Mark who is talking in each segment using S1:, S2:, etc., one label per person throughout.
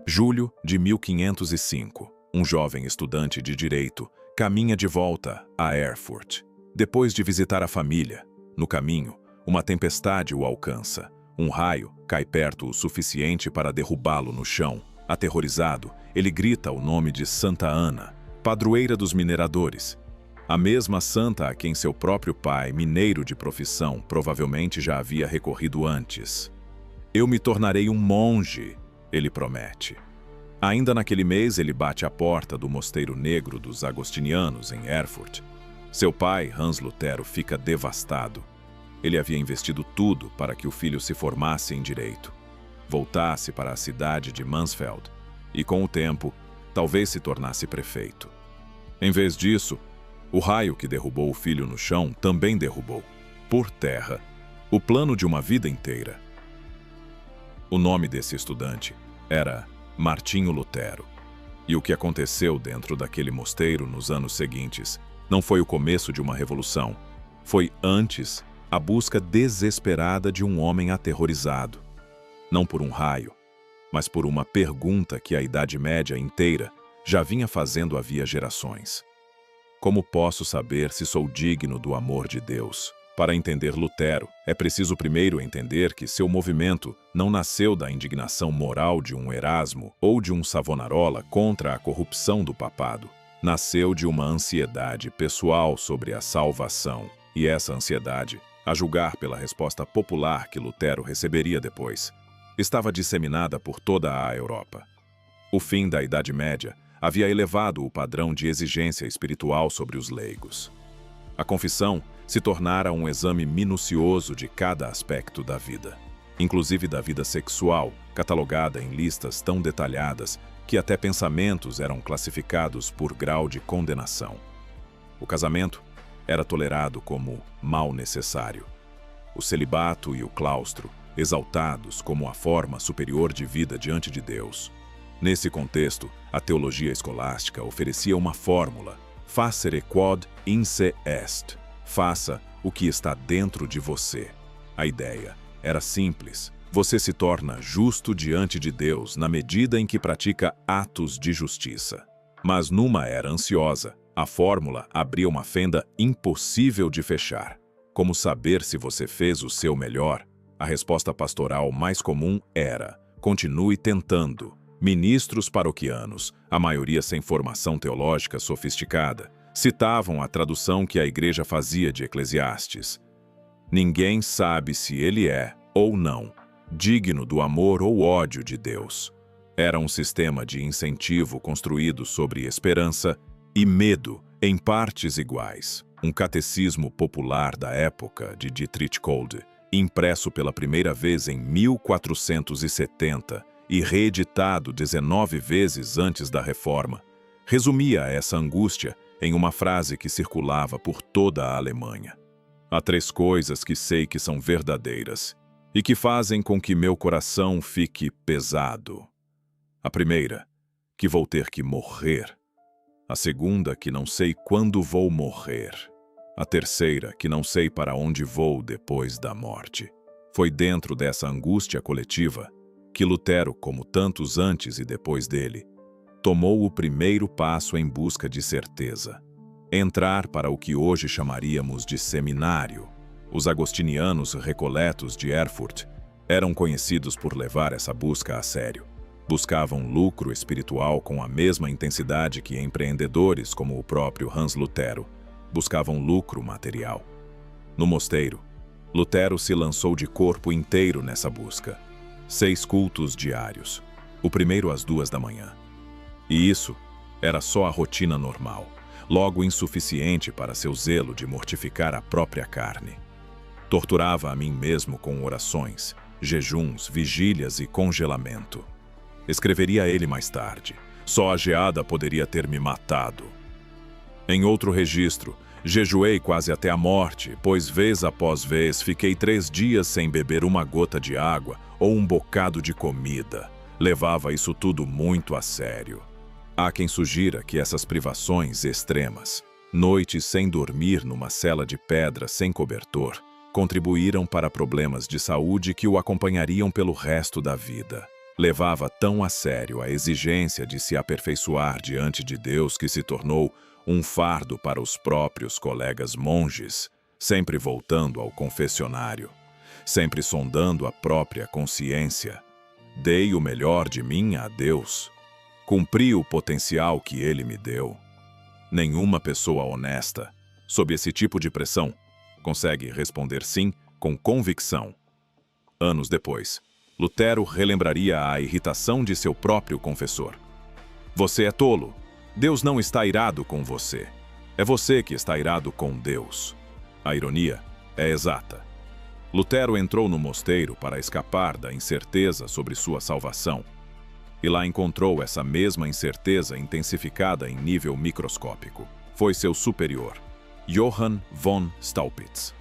S1: Julho de 1505. Um jovem estudante de direito caminha de volta a Erfurt. Depois de visitar a família, no caminho, uma tempestade o alcança. Um raio cai perto o suficiente para derrubá-lo no chão. Aterrorizado, ele grita o nome de Santa Ana, padroeira dos mineradores. A mesma santa a quem seu próprio pai, mineiro de profissão, provavelmente já havia recorrido antes. "Eu me tornarei um monge", ele promete. Ainda naquele mês, ele bate à porta do Mosteiro Negro dos Agostinianos, em Erfurt. Seu pai, Hans Lutero, fica devastado. Ele havia investido tudo para que o filho se formasse em direito, voltasse para a cidade de Mansfeld e, com o tempo, talvez se tornasse prefeito. Em vez disso, o raio que derrubou o filho no chão também derrubou, por terra, o plano de uma vida inteira. O nome desse estudante era Martinho Lutero. E o que aconteceu dentro daquele mosteiro nos anos seguintes não foi o começo de uma revolução. Foi antes a busca desesperada de um homem aterrorizado. Não por um raio, mas por uma pergunta que a Idade Média inteira já vinha fazendo havia gerações. Como posso saber se sou digno do amor de Deus? Para entender Lutero, é preciso primeiro entender que seu movimento não nasceu da indignação moral de um Erasmo ou de um Savonarola contra a corrupção do papado. Nasceu de uma ansiedade pessoal sobre a salvação, e essa ansiedade, a julgar pela resposta popular que Lutero receberia depois, estava disseminada por toda a Europa. O fim da Idade Média havia elevado o padrão de exigência espiritual sobre os leigos. A confissão se tornara um exame minucioso de cada aspecto da vida, inclusive da vida sexual, catalogada em listas tão detalhadas que até pensamentos eram classificados por grau de condenação. O casamento era tolerado como mal necessário. O celibato e o claustro, exaltados como a forma superior de vida diante de Deus. Nesse contexto, a teologia escolástica oferecia uma fórmula: facere quod in se est. Faça o que está dentro de você. A ideia era simples. Você se torna justo diante de Deus na medida em que pratica atos de justiça. Mas numa era ansiosa, a fórmula abria uma fenda impossível de fechar. Como saber se você fez o seu melhor? A resposta pastoral mais comum era: continue tentando. Ministros paroquianos, a maioria sem formação teológica sofisticada, citavam a tradução que a igreja fazia de Eclesiastes. Ninguém sabe se ele é, ou não, digno do amor ou ódio de Deus. Era um sistema de incentivo construído sobre esperança e medo em partes iguais. Um catecismo popular da época de Dietrich Kolde, impresso pela primeira vez em 1470 e reeditado 19 vezes antes da Reforma, resumia essa angústia em uma frase que circulava por toda a Alemanha. Há 3 coisas que sei que são verdadeiras e que fazem com que meu coração fique pesado. A primeira, que vou ter que morrer. A segunda, que não sei quando vou morrer. A terceira, que não sei para onde vou depois da morte. Foi dentro dessa angústia coletiva que Lutero, como tantos antes e depois dele, tomou o primeiro passo em busca de certeza: entrar para o que hoje chamaríamos de seminário. Os agostinianos recoletos de Erfurt eram conhecidos por levar essa busca a sério. Buscavam lucro espiritual com a mesma intensidade que empreendedores como o próprio Hans Lutero buscavam lucro material. No mosteiro, Lutero se lançou de corpo inteiro nessa busca. 6 cultos diários, o primeiro às 2 da manhã. E isso era só a rotina normal, logo insuficiente para seu zelo de mortificar a própria carne. Torturava a mim mesmo com orações, jejuns, vigílias e congelamento. Escreveria a ele mais tarde: só a geada poderia ter me matado. Em outro registro, jejuei quase até a morte, pois vez após vez fiquei 3 dias sem beber uma gota de água ou um bocado de comida. Levava isso tudo muito a sério. Há quem sugira que essas privações extremas, noites sem dormir numa cela de pedra sem cobertor, contribuíram para problemas de saúde que o acompanhariam pelo resto da vida. Levava tão a sério a exigência de se aperfeiçoar diante de Deus que se tornou um fardo para os próprios colegas monges, sempre voltando ao confessionário, sempre sondando a própria consciência. Dei o melhor de mim a Deus. Cumpri o potencial que Ele me deu. Nenhuma pessoa honesta, sob esse tipo de pressão, consegue responder sim com convicção. Anos depois, Lutero relembraria a irritação de seu próprio confessor. Você é tolo. Deus não está irado com você. É você que está irado com Deus. A ironia é exata. Lutero entrou no mosteiro para escapar da incerteza sobre sua salvação. E lá encontrou essa mesma incerteza intensificada em nível microscópico. Foi seu superior, Johann von Staupitz,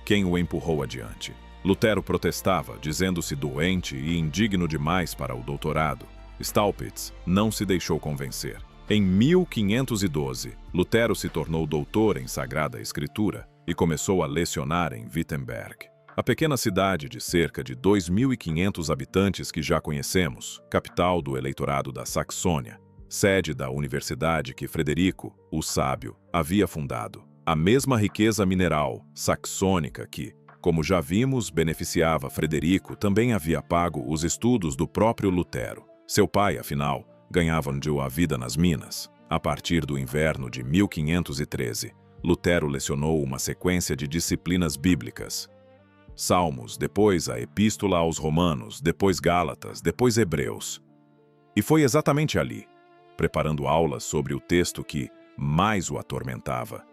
S1: quem o empurrou adiante. Lutero protestava, dizendo-se doente e indigno demais para o doutorado. Staupitz não se deixou convencer. Em 1512, Lutero se tornou doutor em Sagrada Escritura e começou a lecionar em Wittenberg. A pequena cidade de cerca de 2.500 habitantes que já conhecemos, capital do eleitorado da Saxônia, sede da universidade que Frederico, o Sábio, havia fundado. A mesma riqueza mineral saxônica que, como já vimos, beneficiava Frederico também havia pago os estudos do próprio Lutero. Seu pai, afinal, ganhava-lhe a vida nas minas. A partir do inverno de 1513, Lutero lecionou uma sequência de disciplinas bíblicas. Salmos, depois a Epístola aos Romanos, depois Gálatas, depois Hebreus. E foi exatamente ali, preparando aulas sobre o texto que mais o atormentava,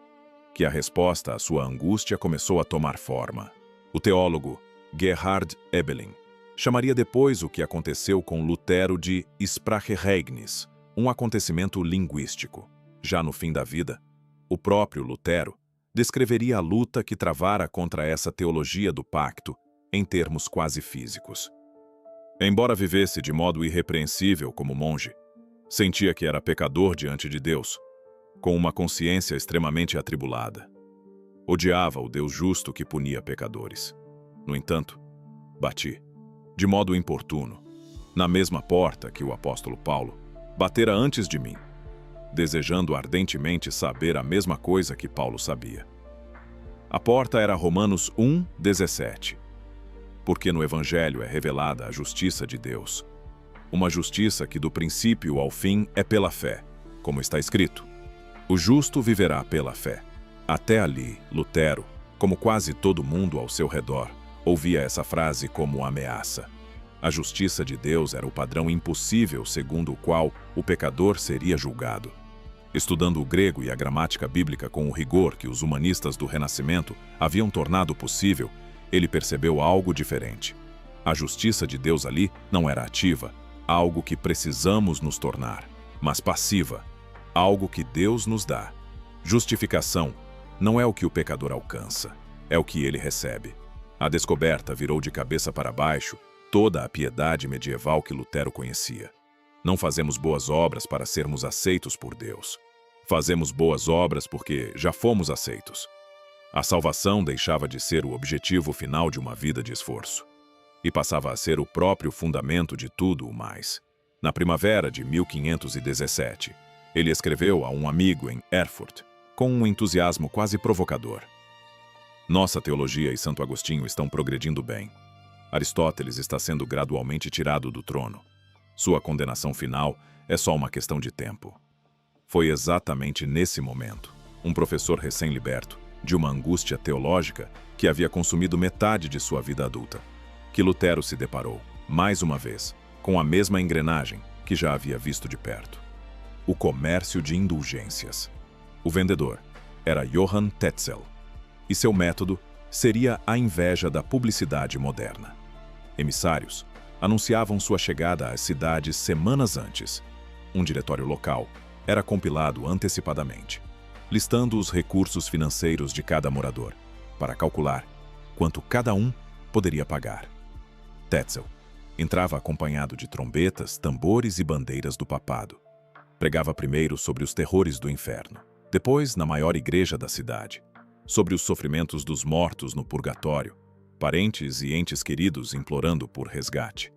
S1: que a resposta à sua angústia começou a tomar forma. O teólogo Gerhard Ebeling chamaria depois o que aconteceu com Lutero de Spracheregnis, um acontecimento linguístico. Já no fim da vida, o próprio Lutero descreveria a luta que travara contra essa teologia do pacto em termos quase físicos. Embora vivesse de modo irrepreensível como monge, sentia que era pecador diante de Deus, com uma consciência extremamente atribulada. Odiava o Deus justo que punia pecadores. No entanto, bati, de modo importuno, na mesma porta que o apóstolo Paulo batera antes de mim, desejando ardentemente saber a mesma coisa que Paulo sabia. A porta era Romanos 1:17, porque no Evangelho é revelada a justiça de Deus, uma justiça que do princípio ao fim é pela fé, como está escrito: o justo viverá pela fé. Até ali, Lutero, como quase todo mundo ao seu redor, ouvia essa frase como ameaça. A justiça de Deus era o padrão impossível segundo o qual o pecador seria julgado. Estudando o grego e a gramática bíblica com o rigor que os humanistas do Renascimento haviam tornado possível, ele percebeu algo diferente. A justiça de Deus ali não era ativa, algo que precisamos nos tornar, mas passiva, algo que Deus nos dá. Justificação não é o que o pecador alcança, é o que ele recebe. A descoberta virou de cabeça para baixo toda a piedade medieval que Lutero conhecia. Não fazemos boas obras para sermos aceitos por Deus. Fazemos boas obras porque já fomos aceitos. A salvação deixava de ser o objetivo final de uma vida de esforço e passava a ser o próprio fundamento de tudo o mais. Na primavera de 1517, ele escreveu a um amigo em Erfurt, com um entusiasmo quase provocador: nossa teologia e Santo Agostinho estão progredindo bem. Aristóteles está sendo gradualmente tirado do trono. Sua condenação final é só uma questão de tempo. Foi exatamente nesse momento, um professor recém-liberto, de uma angústia teológica que havia consumido metade de sua vida adulta, que Lutero se deparou, mais uma vez, com a mesma engrenagem que já havia visto de perto: o comércio de indulgências. O vendedor era Johann Tetzel, e seu método seria a inveja da publicidade moderna. Emissários anunciavam sua chegada às cidades semanas antes. Um diretório local era compilado antecipadamente, listando os recursos financeiros de cada morador, para calcular quanto cada um poderia pagar. Tetzel entrava acompanhado de trombetas, tambores e bandeiras do papado. Pregava primeiro sobre os terrores do inferno, depois na maior igreja da cidade. sobre os sofrimentos dos mortos no purgatório, parentes e entes queridos implorando por resgate.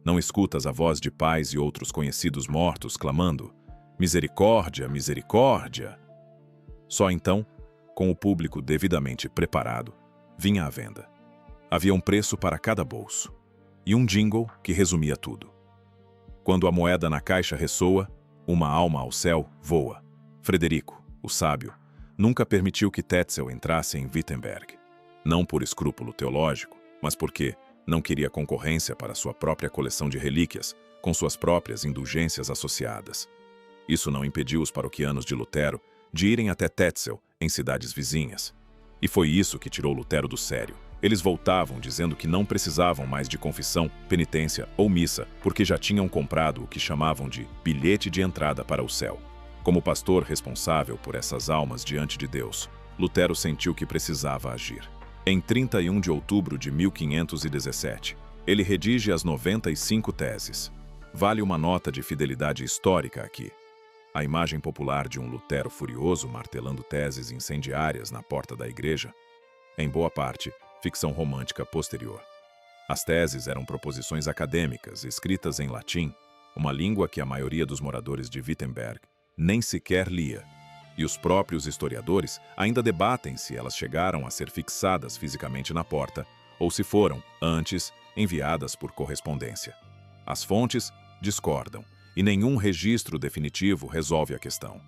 S1: Não escutas a voz de pais e outros conhecidos mortos clamando: misericórdia, misericórdia! Só então, com o público devidamente preparado, vinha a venda. Havia um preço para cada bolso, e um jingle que resumia tudo. Quando a moeda na caixa ressoa, uma alma ao céu voa. Frederico, o sábio, nunca permitiu que Tetzel entrasse em Wittenberg. Não por escrúpulo teológico, mas porque não queria concorrência para sua própria coleção de relíquias, com suas próprias indulgências associadas. Isso não impediu os paroquianos de Lutero de irem até Tetzel, em cidades vizinhas. E foi isso que tirou Lutero do sério. Eles voltavam dizendo que não precisavam mais de confissão, penitência ou missa, porque já tinham comprado o que chamavam de bilhete de entrada para o céu. Como pastor responsável por essas almas diante de Deus, Lutero sentiu que precisava agir. Em 31 de outubro de 1517, ele redige as 95 teses. Vale uma nota de fidelidade histórica aqui. A imagem popular de um Lutero furioso martelando teses incendiárias na porta da igreja, em boa parte, ficção romântica posterior. As teses eram proposições acadêmicas, escritas em latim, uma língua que a maioria dos moradores de Wittenberg nem sequer lia, e os próprios historiadores ainda debatem se elas chegaram a ser fixadas fisicamente na porta ou se foram, antes, enviadas por correspondência. As fontes discordam, e nenhum registro definitivo resolve a questão.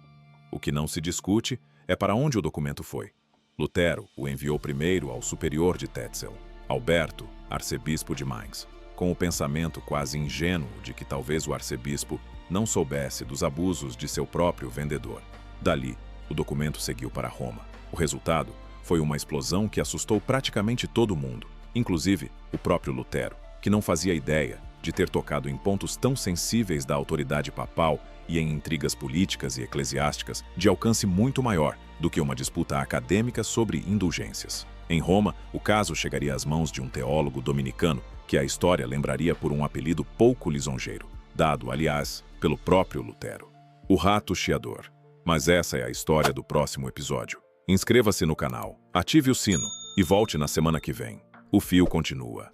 S1: O que não se discute é para onde o documento foi. Lutero o enviou primeiro ao superior de Tetzel, Alberto, arcebispo de Mainz, com o pensamento quase ingênuo de que talvez o arcebispo não soubesse dos abusos de seu próprio vendedor. Dali, o documento seguiu para Roma. O resultado foi uma explosão que assustou praticamente todo mundo, inclusive o próprio Lutero, que não fazia ideia de ter tocado em pontos tão sensíveis da autoridade papal e em intrigas políticas e eclesiásticas de alcance muito maior do que uma disputa acadêmica sobre indulgências. Em Roma, o caso chegaria às mãos de um teólogo dominicano que a história lembraria por um apelido pouco lisonjeiro, dado, aliás, pelo próprio Lutero: o rato chiador. Mas essa é a história do próximo episódio. Inscreva-se no canal, ative o sino e volte na semana que vem. O fio continua.